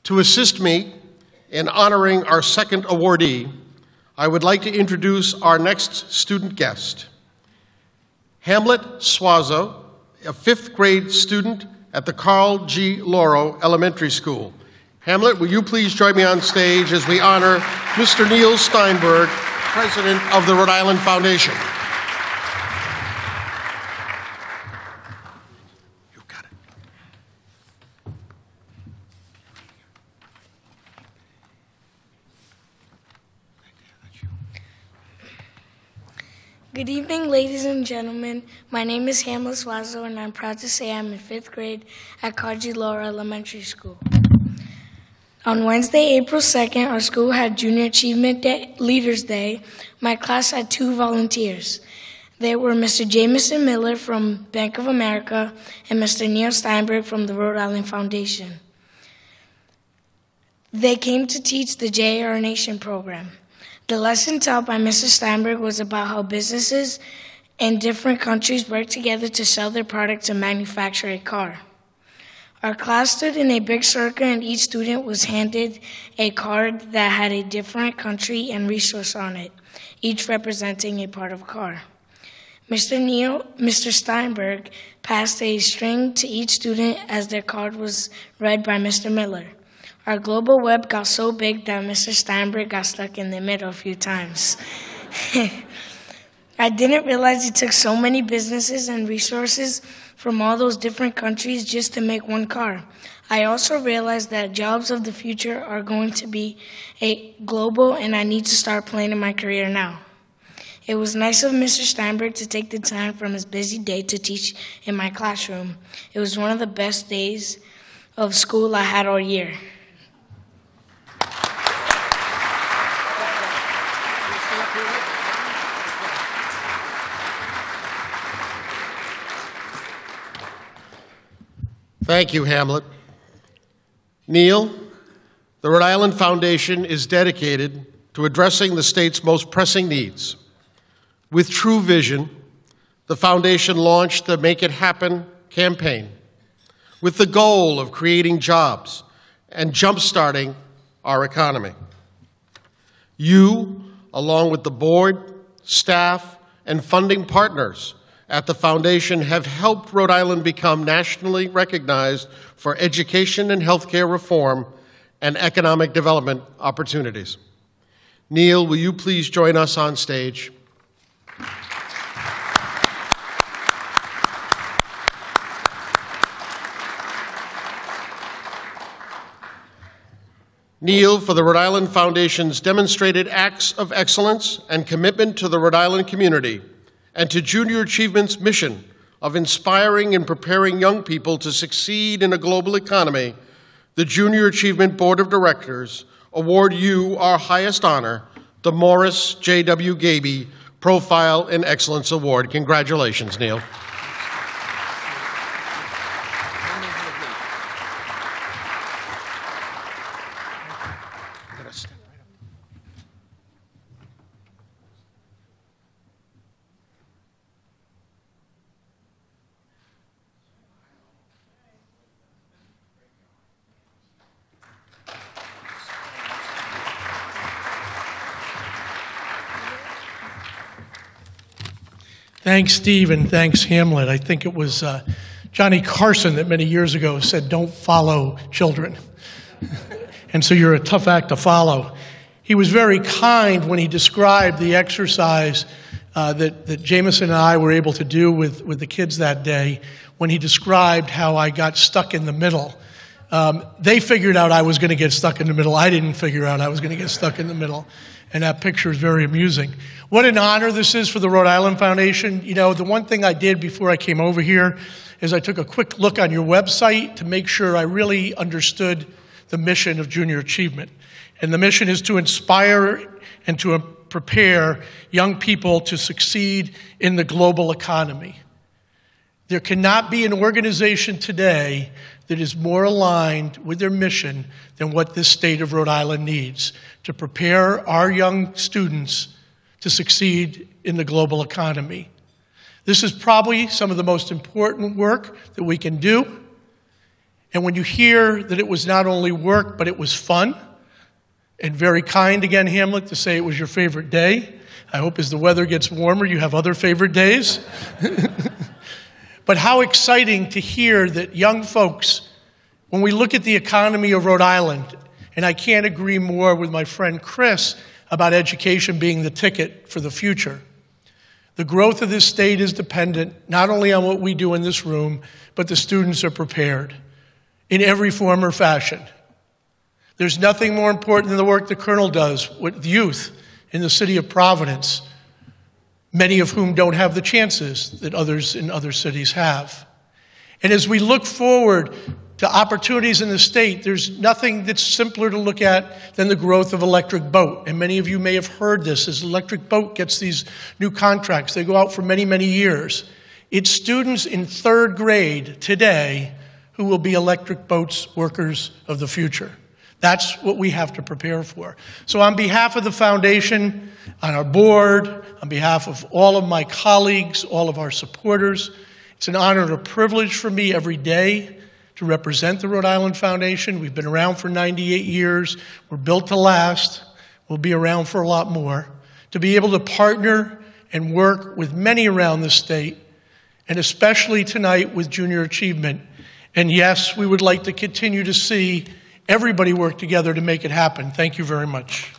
To assist me in honoring our second awardee, I would like to introduce our next student guest, Hamlet Swazo, a 5th grade student at the Carl G. Lauro Elementary School. Hamlet, will you please join me on stage as we honor Mr. Neil Steinberg, President of the Rhode Island Foundation. You got it. Good evening, ladies and gentlemen. My name is Hamlet Swazo, and I'm proud to say I'm in 5th grade at Carl G. Lauro Elementary School. On Wednesday, April 2nd, our school had Junior Achievement Leaders Day. My class had 2 volunteers. They were Mr. Jameson Miller from Bank of America and Mr. Neil Steinberg from the Rhode Island Foundation. They came to teach the JAR Nation program. The lesson taught by Mr. Steinberg was about how businesses in different countries work together to sell their product to manufacture a car. Our class stood in a big circle, and each student was handed a card that had a different country and resource on it, each representing a part of a car. Mr. Steinberg passed a string to each student as their card was read by Mr. Miller. Our global web got so big that Mr. Steinberg got stuck in the middle a few times. I didn't realize it took so many businesses and resources from all those different countries just to make one car. I also realized that jobs of the future are going to be global, and I need to start planning my career now. It was nice of Mr. Steinberg to take the time from his busy day to teach in my classroom. It was one of the best days of school I had all year. Thank you, Hamlet. Neil, the Rhode Island Foundation is dedicated to addressing the state's most pressing needs. With true vision, the foundation launched the Make It Happen campaign with the goal of creating jobs and jump-starting our economy. You, along with the board, staff, and funding partners at the foundation, have helped Rhode Island become nationally recognized for education and healthcare reform and economic development opportunities. Neil, will you please join us on stage? Neil, for the Rhode Island Foundation's demonstrated acts of excellence and commitment to the Rhode Island community, and to Junior Achievement's mission of inspiring and preparing young people to succeed in a global economy, the Junior Achievement Board of Directors award you our highest honor, the Morris J.W. Gaby Profile in Excellence Award. Congratulations, Neil. Thanks, Steve, and thanks, Hamlet. I think it was Johnny Carson that many years ago said, "Don't follow children." And so you're a tough act to follow. He was very kind when he described the exercise that Jameson and I were able to do with the kids that day, when he described how I got stuck in the middle. They figured out I was going to get stuck in the middle. I didn't figure out I was going to get stuck in the middle. And that picture is very amusing. What an honor this is for the Rhode Island Foundation. You know, the one thing I did before I came over here is I took a quick look on your website to make sure I really understood the mission of Junior Achievement. And the mission is to inspire and to prepare young people to succeed in the global economy. There cannot be an organization today that is more aligned with their mission than what this state of Rhode Island needs to prepare our young students to succeed in the global economy. This is probably some of the most important work that we can do, And when you hear that it was not only work, but it was fun, and very kind again, Hamlet, to say it was your favorite day. I hope as the weather gets warmer, you have other favorite days. But how exciting to hear that young folks, when we look at the economy of Rhode Island, and I can't agree more with my friend Chris about education being the ticket for the future. The growth of this state is dependent not only on what we do in this room, but the students are prepared in every form or fashion. There's nothing more important than the work the Colonel does with youth in the city of Providence, many of whom don't have the chances that others in other cities have. And as we look forward to opportunities in the state, there's nothing that's simpler to look at than the growth of Electric Boat. And many of you may have heard this as Electric Boat gets these new contracts. They go out for many, many years. It's students in 3rd grade today who will be Electric Boat's workers of the future. That's what we have to prepare for. So on behalf of the foundation, on our board, on behalf of all of my colleagues, all of our supporters, it's an honor and a privilege for me every day to represent the Rhode Island Foundation. We've been around for 98 years. We're built to last. We'll be around for a lot more. To be able to partner and work with many around the state, and especially tonight with Junior Achievement. And yes, we would like to continue to see everybody work together to make it happen. Thank you very much.